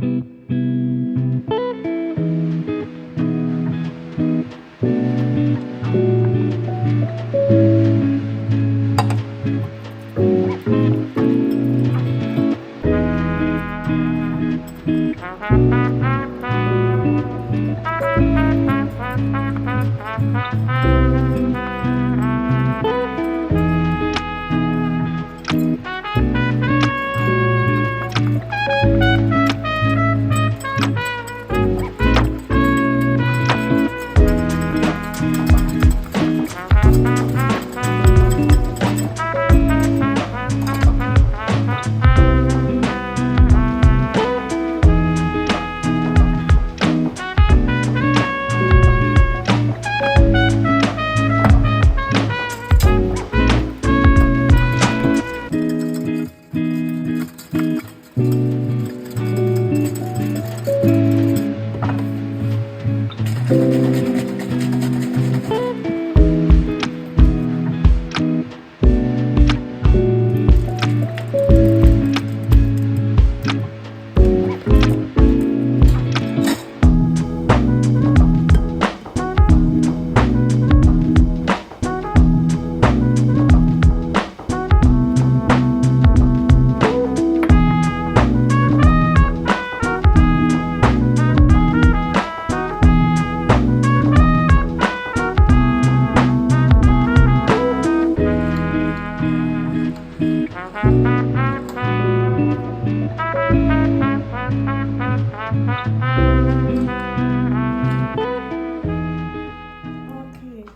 Okay,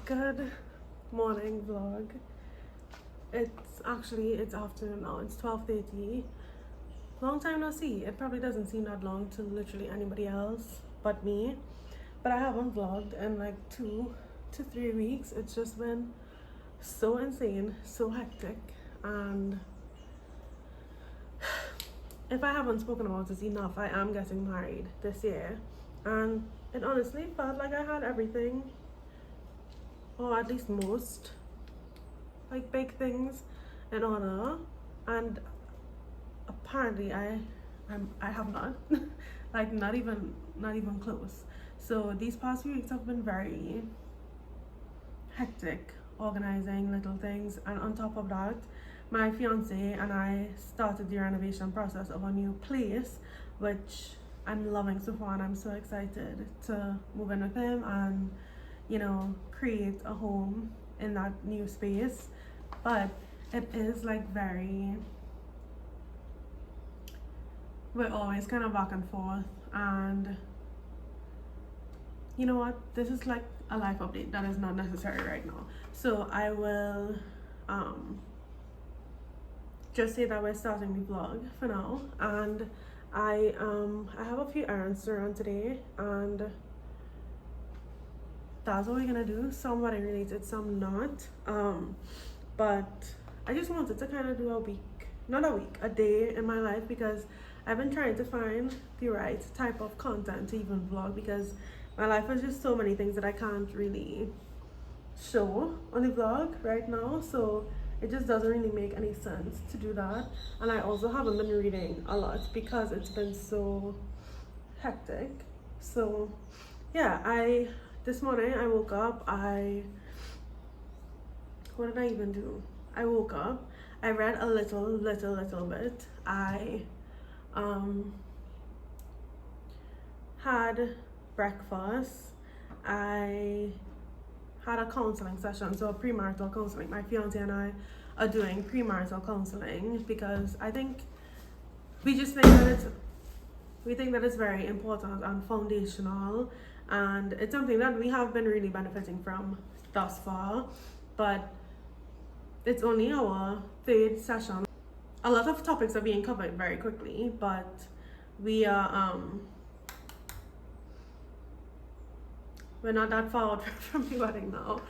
good morning vlog. It's afternoon now. It's 12:30. Long time no see. It probably doesn't seem that long to literally anybody else but me. But I haven't vlogged in like 2 to 3 weeks. It's just been so insane, so hectic, and if I haven't spoken about this enough, I am getting married this year, and it honestly felt like I had everything, or at least most, like big things in order, and apparently I have not, like not even close. So these past few weeks have been very hectic, organizing little things, and on top of that, my fiance and I started the renovation process of a new place, which I'm loving so far, and I'm so excited to move in with him and, you know, create a home in that new space. But it is like we're always kind of back and forth, and you know what, this is like a life update that is not necessary right now. So I will just say that we're starting the vlog for now, and I have a few errands to run today, and that's what we're gonna do. Some wedding related, some not, but I just wanted to kind of do a day in my life, because I've been trying to find the right type of content to even vlog, because my life is just so many things that I can't really show on the vlog right now, so it just doesn't really make any sense to do that. And I also haven't been reading a lot because it's been so hectic. So yeah, this morning I woke up, what did I even do? I woke up, I read a little bit, I had breakfast, I had a counseling session, so a premarital counseling. My fiance and I are doing premarital counseling because we think that it's very important and foundational, and it's something that we have been really benefiting from thus far, but it's only our third session. A lot of topics are being covered very quickly, but we are we're not that far out from the wedding now.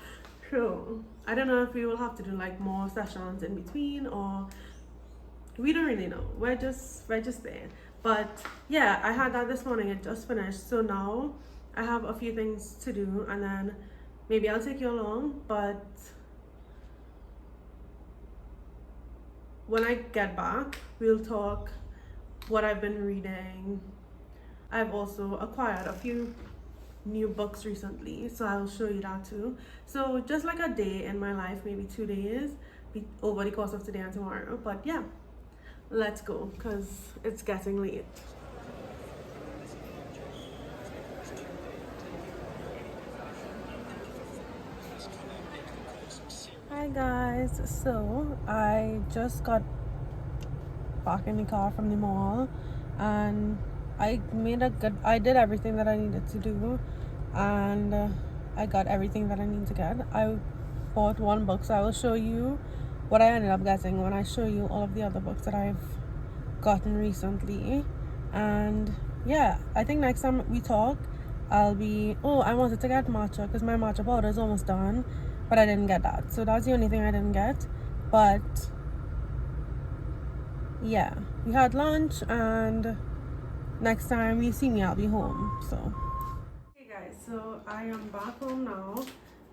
So I don't know if we will have to do like more sessions in between, or we don't really know. We're just there. But yeah, I had that this morning. It just finished. So now I have a few things to do, and then maybe I'll take you along. But when I get back, we'll talk what I've been reading, I've also acquired a few new books recently, so I'll show you that too. So just like a day in my life, maybe 2 days over the course of today and tomorrow. But yeah, let's go because it's getting late. Hi guys, so I just got back in the car from the mall and I did everything that I needed to do, and I got everything that I need to get. I bought one book, so I will show you what I ended up getting when I show you all of the other books that I've gotten recently. And yeah, I think next time we talk I wanted to get matcha because my matcha powder is almost done, but I didn't get that, so that's the only thing I didn't get. But yeah, we had lunch, and next time you see me I'll be home. So hey guys, so I am back home now,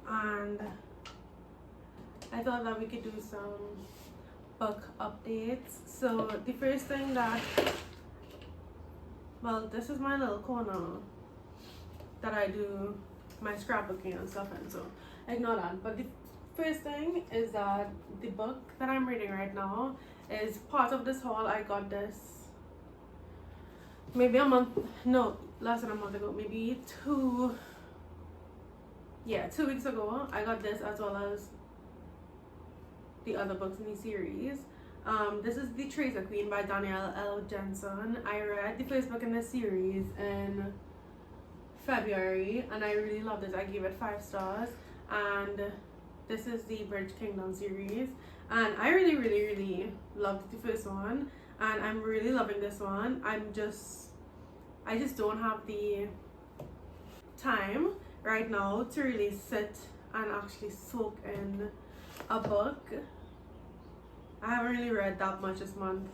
and I thought that we could do some book updates. So the first thing this is my little corner that I do my scrapbooking and stuff in, so ignore that. But the first thing is that the book that I'm reading right now is part of this haul. I got this maybe less than a month ago, maybe 2 weeks ago. I got this as well as the other books in the series. This is The Tracer Queen by Danielle L. Jensen. I read the first book in this series in February and I really loved it. I gave it 5 stars, and this is the Bridge Kingdom series, and I really loved the first one, and I'm really loving this one. I just don't have the time right now to really sit and actually soak in a book. I haven't really read that much this month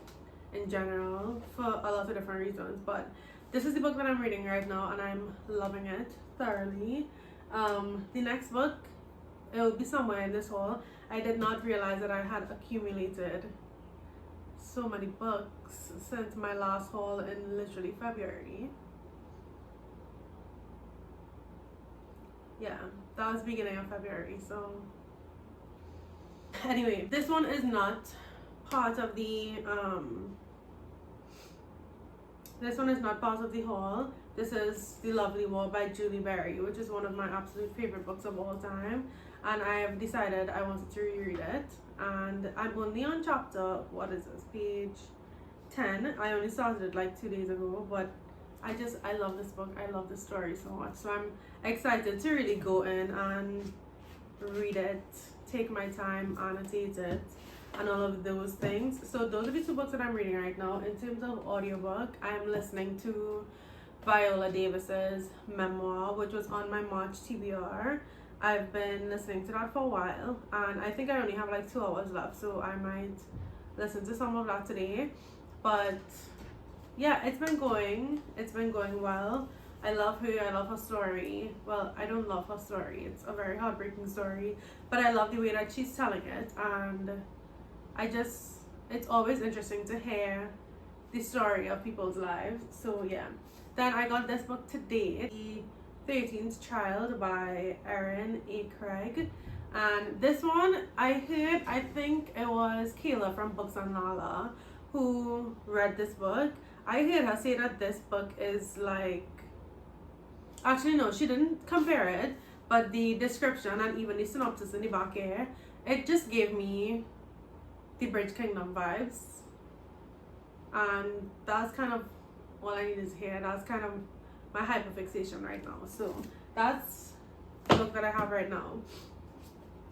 in general for a lot of different reasons, but this is the book that I'm reading right now and I'm loving it thoroughly. The next book, it will be somewhere in this haul. I did not realize that I had accumulated so many books since my last haul in literally February. Yeah, that was beginning of February. So anyway, this one is not part of the haul. This is The Lovely War by Julie Berry, which is one of my absolute favorite books of all time, and I have decided I wanted to reread it. And I'm only on chapter, what is this, page 10. I only started it like 2 days ago, but I love this book. I love the story so much, so I'm excited to really go in and read it, take my time, annotate it, and all of those things. So those are the 2 books that I'm reading right now. In terms of audiobook, I am listening to Viola Davis's memoir, which was on my March TBR. I've been listening to that for a while, and I think I only have like 2 hours left, so I might listen to some of that today. But yeah, it's been going well. I love her, I love her story. Well, I don't love her story, it's a very heartbreaking story, but I love the way that she's telling it, and it's always interesting to hear the story of people's lives. So yeah. Then I got this book today, The 13th Child by Erin A. Craig. And this one, I think it was Kayla from Books and Nala who read this book. I heard her say that this book is like, actually no, she didn't compare it, but the description and even the synopsis in the back here, it just gave me the Bridge Kingdom vibes, and that's kind of all I needed to hear. That's kind of my hyperfixation right now. So that's the book that I have right now,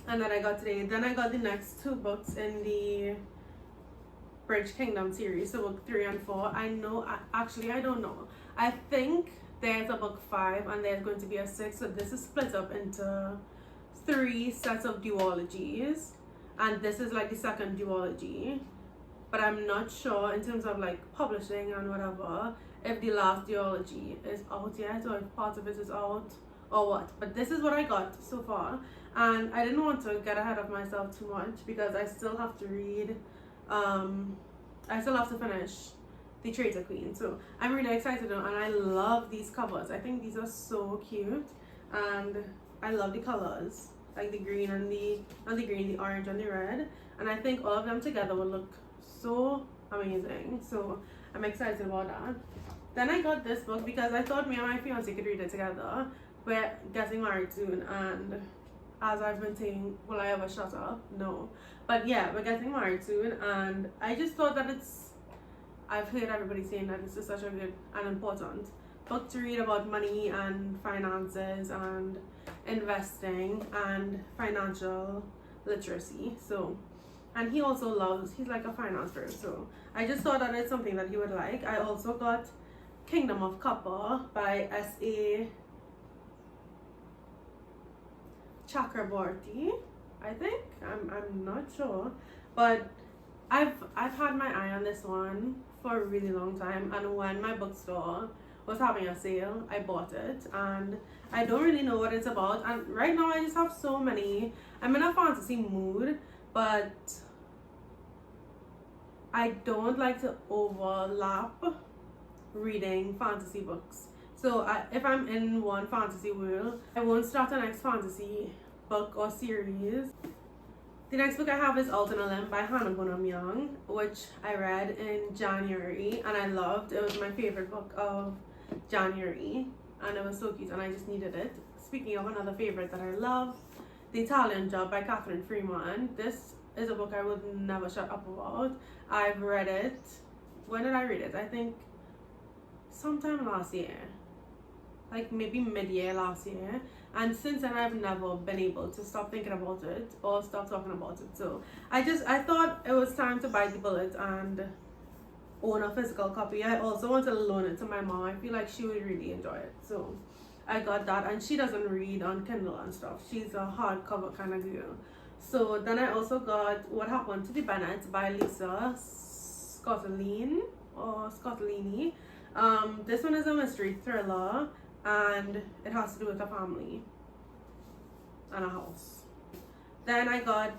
and that I got today. Then I got the next 2 books in the Bridge Kingdom series, so book 3 and 4. I don't know. I think there's a book 5 and there's going to be a 6, so this is split up into 3 sets of duologies, and this is like the second duology, but I'm not sure in terms of like publishing and whatever if the last duology is out yet or if part of it is out or what. But this is what I got so far, and I didn't want to get ahead of myself too much because I still have to read I still have to finish the Traitor Queen. So I'm really excited and I love these covers. I think these are so cute and I love the colors, like the green and the orange and the red, and I think all of them together will look so amazing. So I'm excited about that. Then I got this book because I thought me and my fiance could read it together. We're getting married soon, and as I've been saying, will I ever shut up? No. But yeah, we're getting married soon, and I just thought that I've heard everybody saying that this is such a good and important book to read about money and finances and investing and financial literacy. So, and he's like a finance nerd, so I just thought that it's something that he would like. I also got Kingdom of Copper by S.A. Chakraborty, I think. I'm not sure, but I've had my eye on this one for a really long time, and when my bookstore was having a sale, I bought it, and I don't really know what it's about. And right now I just have so many. I'm in a fantasy mood, but I don't like to overlap reading fantasy books. So if I'm in one fantasy world, I won't start the next fantasy book or series. The next book I have is Out on a Limb by Hannah Bonham Young, which I read in January and I loved. It was my favorite book of January and it was so cute and I just needed it. Speaking of another favorite that I love, The Italian Job by Catherine Freeman. This is a book I would never shut up about. I've read it. When did I read it? I think sometime last year, like maybe mid-year last year, and since then I've never been able to stop thinking about it or stop talking about it. So I thought it was time to bite the bullet and own a physical copy. I also wanted to loan it to my mom. I feel like she would really enjoy it, so I got that. And she doesn't read on Kindle and stuff, she's a hardcover kind of girl. So then I also got What Happened to the Bennets by Lisa Scottolini. This one is a mystery thriller and it has to do with a family and a house. Then I got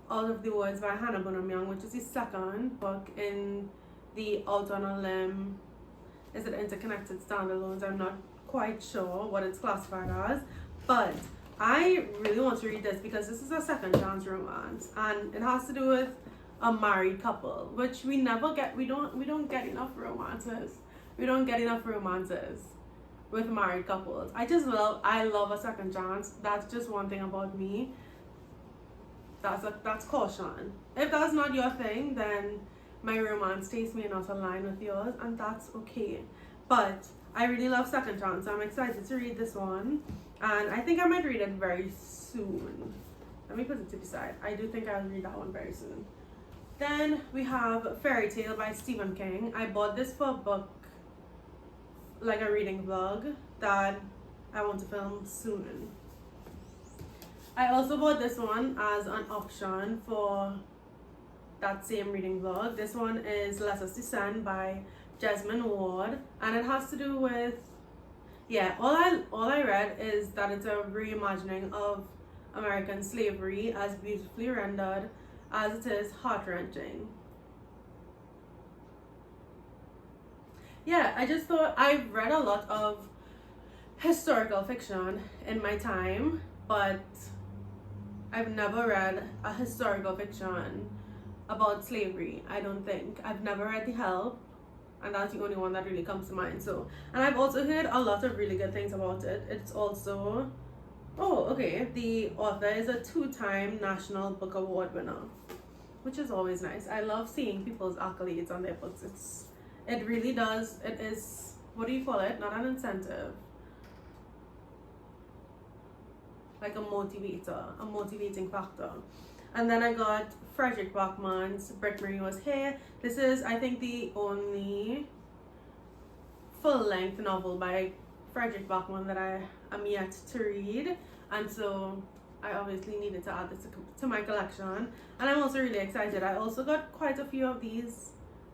All of the Words by Hannah Bonham Young, which is the second book in the Out on a Limb. Is it interconnected standalones? I'm not quite sure what it's classified as, but I really want to read this because this is a second chance romance and it has to do with a married couple, which we never get. We don't get enough romances. We don't get enough romances with married couples. I love a second chance. That's just one thing about me. That's caution. If that's not your thing, then my romance taste may not align with yours, and that's okay. But I really love second chance, so I'm excited to read this one, and I think I might read it very soon. Let me put it to the side. I do think I'll read that one very soon. Then we have Fairy Tale by Stephen King. I bought this for a book, like a reading vlog that I want to film soon. I also bought this one as an option for that same reading vlog. This one is Letters to Send by Jesmyn Ward, and it has to do with, yeah, all I read is that it's a reimagining of American slavery, as beautifully rendered as it is heart-wrenching. Yeah, I just thought, I've read a lot of historical fiction in my time, but I've never read a historical fiction about slavery. I don't think. I've never read The Help, and that's the only one that really comes to mind. So, and I've also heard a lot of really good things about it. It's also, oh, okay, the author is a 2-time National Book Award winner, which is always nice. I love seeing people's accolades on their books. It really does. It is, what do you call it? Not an incentive, like a motivator, a motivating factor. And then I got Frederick Bachman's Britt Marie Was Here. This is, I think, the only full-length novel by Frederick Bachman that I am yet to read, and so I obviously needed to add this to my collection. And I'm also really excited. I also got quite a few of these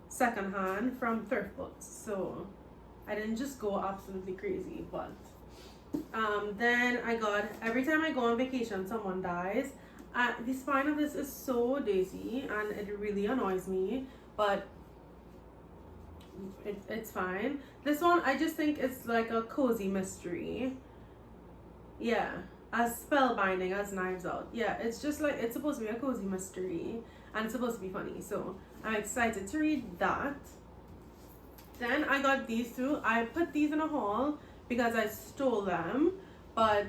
secondhand from thrift books, so I didn't just go absolutely crazy. But then I got Every Time I Go on Vacation Someone Dies. The spine of this is so daisy and it really annoys me, but it's fine. This one, I just think it's like a cozy mystery. Yeah, as spellbinding as Knives Out. Yeah, it's just like, it's supposed to be a cozy mystery and it's supposed to be funny. So I'm excited to read that. Then I got these two. I put these in a haul because I stole them, but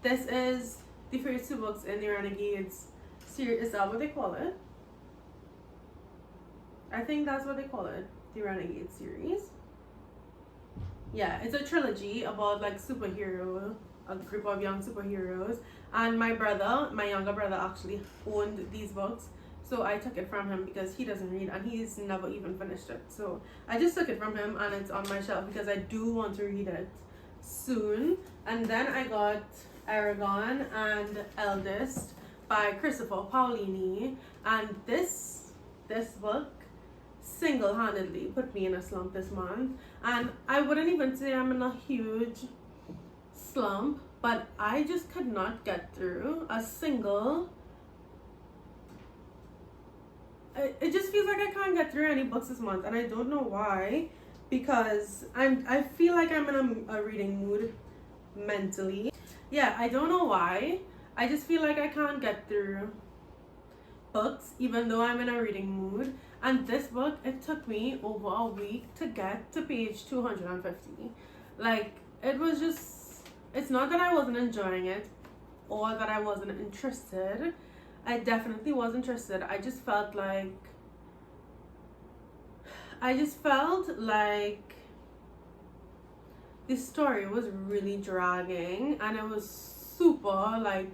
this is the first two books in the Renegades series. Is that what they call it? I think that's what they call it, the Renegade series. Yeah, it's a trilogy about like superhero, a group of young superheroes. And my younger brother actually owned these books. So I took it from him because he doesn't read and he's never even finished it. So I just took it from him and it's on my shelf because I do want to read it soon. And then I got Aragon and Eldest by Christopher Paolini. And this book single-handedly put me in a slump this month. And I wouldn't even say I'm in a huge slump, but I just could not get through a single. It just feels like I can't get through any books this month, and I don't know why, because I feel like I'm in a reading mood mentally. Yeah, I don't know why. I just feel like I can't get through books even though I'm in a reading mood. And this book, it took me over a week to get to page 250. Like, it was just, it's not that I wasn't enjoying it or that I wasn't interested. I definitely was interested. I just felt like the story was really dragging and it was super like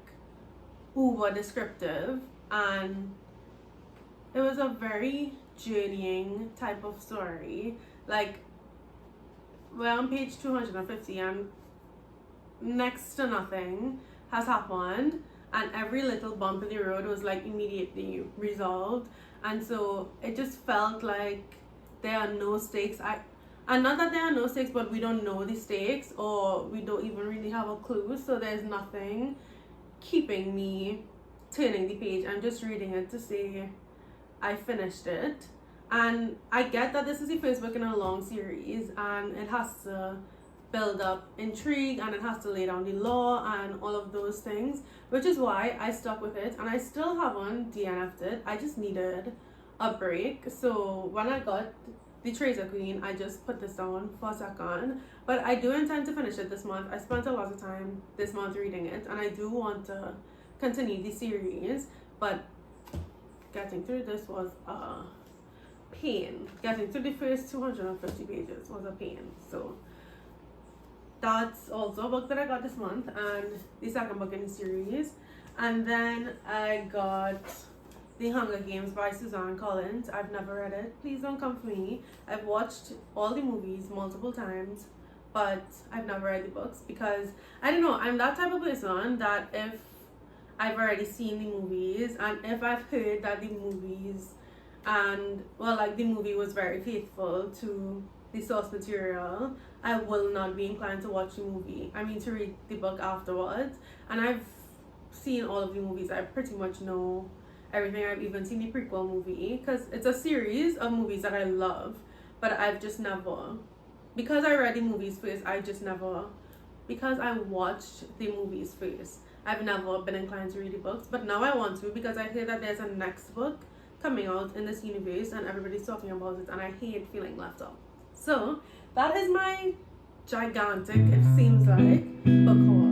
uber descriptive, and it was a very journeying type of story. Like, we're on page 250 and next to nothing has happened, and every little bump in the road was like immediately resolved, and so it just felt like there are no stakes. And not that there are no stakes, but we don't know the stakes or we don't even really have a clue, so there's nothing keeping me turning the page. I'm just reading it to say I finished it. And I get that this is the first book in a long series and it has to build up intrigue and it has to lay down the law and all of those things, which is why I stuck with it, and I still haven't DNF'd it. I just needed a break. So when I got the Traitor Queen, I just put this down for a second, but I do intend to finish it this month. I spent a lot of time this month reading it and I do want to continue the series, but getting through this was a pain. Getting through the first 250 pages was a pain. So that's also a book that I got this month, and the second book in the series. And then I got The Hunger Games by Suzanne Collins. I've never read it. Please don't come for me. I've watched all the movies multiple times, but I've never read the books because, I don't know, I'm that type of person that if I've already seen the movies and if I've heard that the movies and, well, like the movie was very faithful to the source material, I will not be inclined to watch the movie. I mean, to read the book afterwards. And I've seen all of the movies. I pretty much know everything. I've even seen the prequel movie because it's a series of movies that I love, but I've just never, because I read the movies first, because I watched the movies first, I've never been inclined to read the books. But now I want to because I hear that there's a next book coming out in this universe and everybody's talking about it, and I hate feeling left out. So that is my gigantic, it seems like, book haul.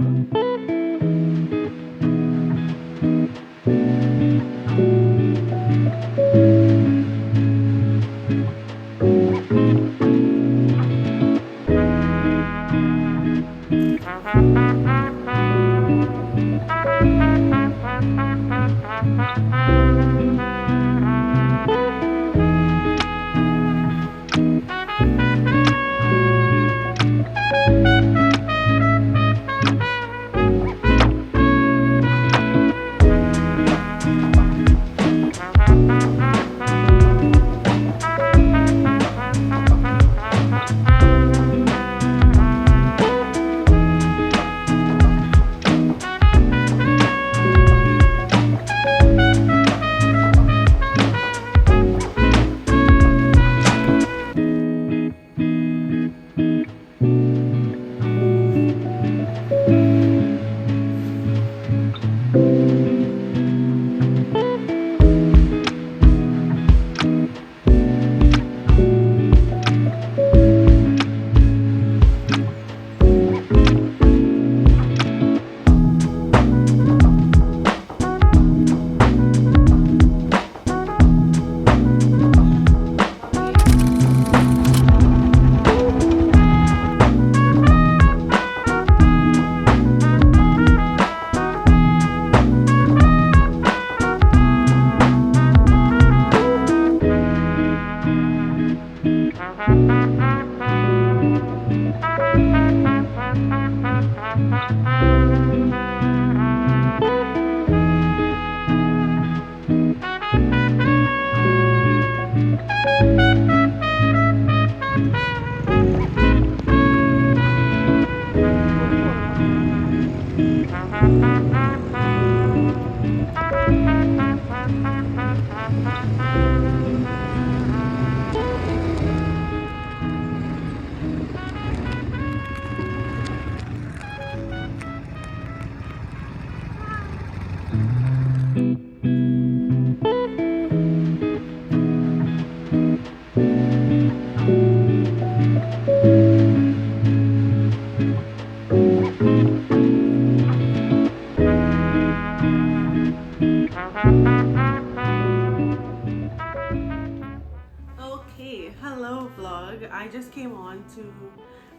to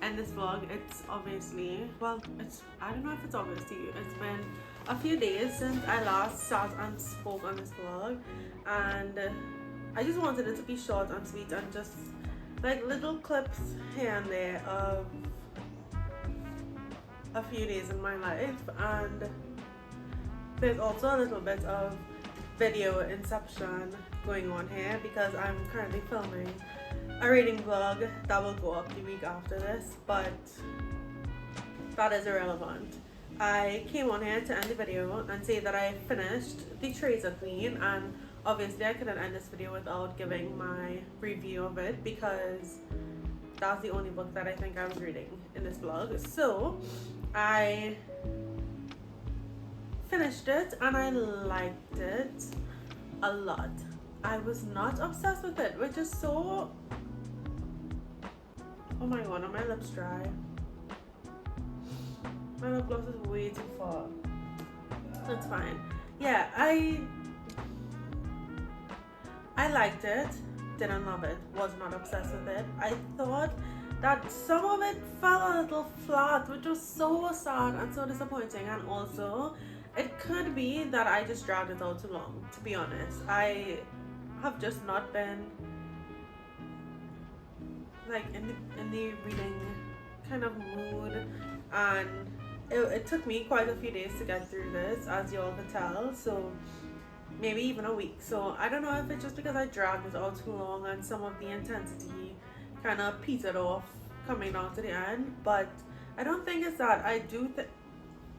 end this vlog. It's obviously, well, I don't know if it's obvious to you. It's been a few days since I last sat and spoke on this vlog, and I just wanted it to be short and sweet and just like little clips here and there of a few days in my life. And there's also a little bit of video inception going on here because I'm currently filming a reading vlog that will go up the week after this, but that is irrelevant. I came on here to end the video and say that I finished The Traitor Queen, and obviously I couldn't end this video without giving my review of it because that's the only book that I think I was reading in this vlog. So I finished it and I liked it a lot. I was not obsessed with it, which is so... Oh my god, are my lips dry? My lip gloss is way too far. That's fine. Yeah, I liked it, didn't love it, was not obsessed with it. I thought that some of it fell a little flat, which was so sad and so disappointing, and also it could be that I just dragged it out too long, to be honest. I have just not been like in the reading kind of mood, and it took me quite a few days to get through this, as you all can tell, so maybe even a week. So I don't know if it's just because I dragged it out too long and some of the intensity kind of petered off coming down to the end, but I don't think it's that. I do think,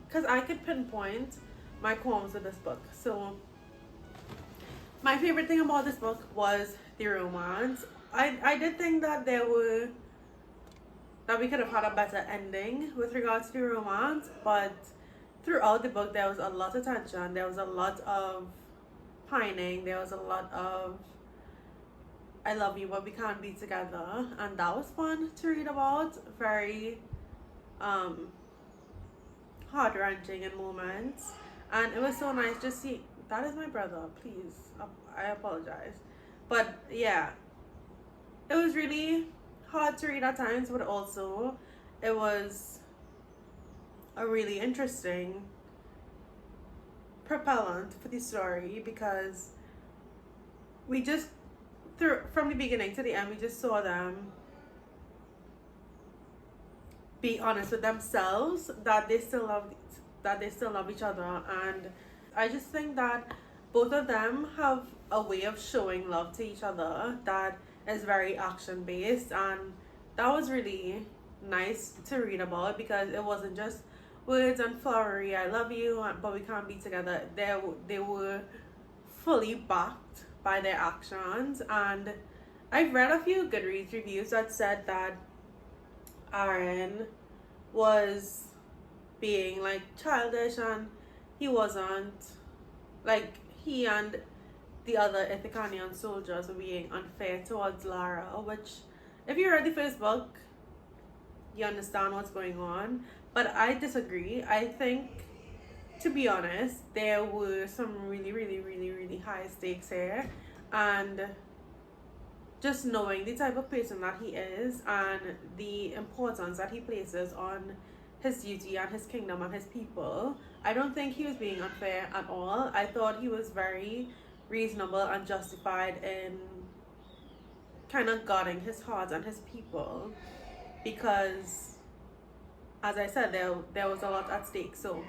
because I could pinpoint my qualms with this book. So my favorite thing about this book was the romance. I did think that we could have had a better ending with regards to the romance, but throughout the book there was a lot of tension, there was a lot of pining, there was a lot of I love you but we can't be together, and that was fun to read about. Very heart-wrenching in moments, and it was so nice just see. That is my brother, please, I apologize, but yeah, it was really hard to read at times, but also it was a really interesting propellant for the story because we just from the beginning to the end we just saw them be honest with themselves that they still love each other, and I just think that both of them have a way of showing love to each other that is very action based, and that was really nice to read about because it wasn't just words and flowery I love you but we can't be together. They were fully backed by their actions, and I've read a few Goodreads reviews that said that Aaron was being like childish and he wasn't, like he and the other Ithacanian soldiers were being unfair towards Lara, which if you read the first book you understand what's going on, but I disagree. I think, to be honest, there were some really high stakes here, and just knowing the type of person that he is and the importance that he places on his duty and his kingdom and his people, I don't think he was being unfair at all. I thought he was very reasonable and justified in kind of guarding his heart and his people because, as I said, there was a lot at stake. So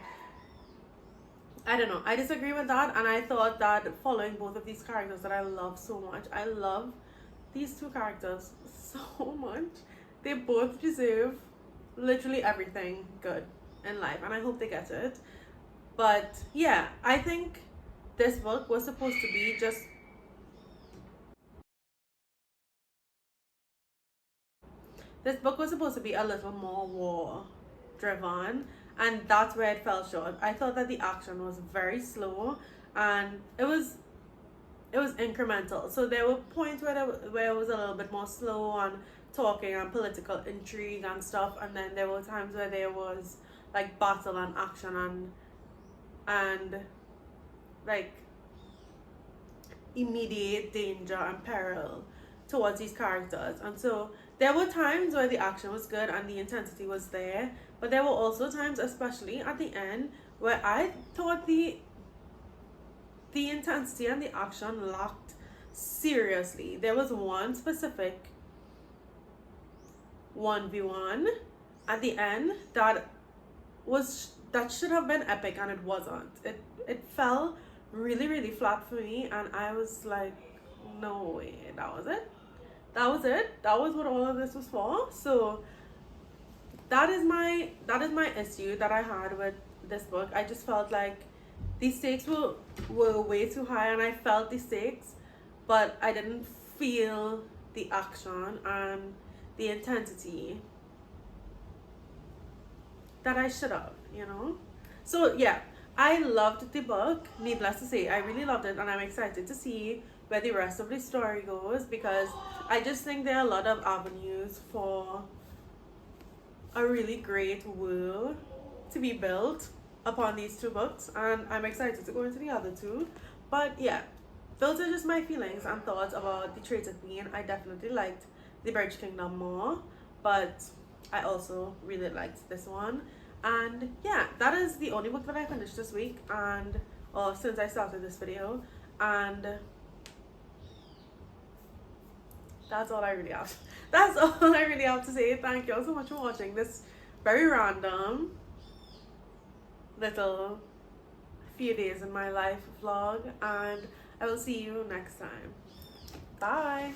I don't know, I disagree with that, and I thought that following both of these characters that I love so much, I love these two characters so much. They both deserve literally everything good in life, and I hope they get it. But yeah, I think this book was supposed to be just a little more war driven, and that's where it fell short. I thought that the action was very slow and it was incremental. So there were points where it was a little bit more slow on talking and political intrigue and stuff, and then there were times where there was like battle and action and like immediate danger and peril towards these characters. And so there were times where the action was good and the intensity was there, but there were also times, especially at the end, where I thought the intensity and the action lacked seriously. There was one specific 1v1 at the end that should have been epic, and it wasn't. It fell really, really flat for me, and I was like, no way, that was it. That was what all of this was for. So that is my issue that I had with this book. I just felt like the stakes were way too high, and I felt the stakes, but I didn't feel the action and the intensity that I should have, you know? So yeah, I loved the book. Needless to say, I really loved it, and I'm excited to see where the rest of the story goes, because I just think there are a lot of avenues for a really great world to be built upon these two books, and I'm excited to go into the other two. But yeah, those are just my feelings and thoughts about The Traitor Queen. I definitely liked The Birch Kingdom more, but I also really liked this one. And yeah, that is the only book that I finished this week, and or since I started this video, and that's all I really have. That's all I really have to say. Thank you all so much for watching this very random little few days in my life vlog, and I will see you next time. Bye.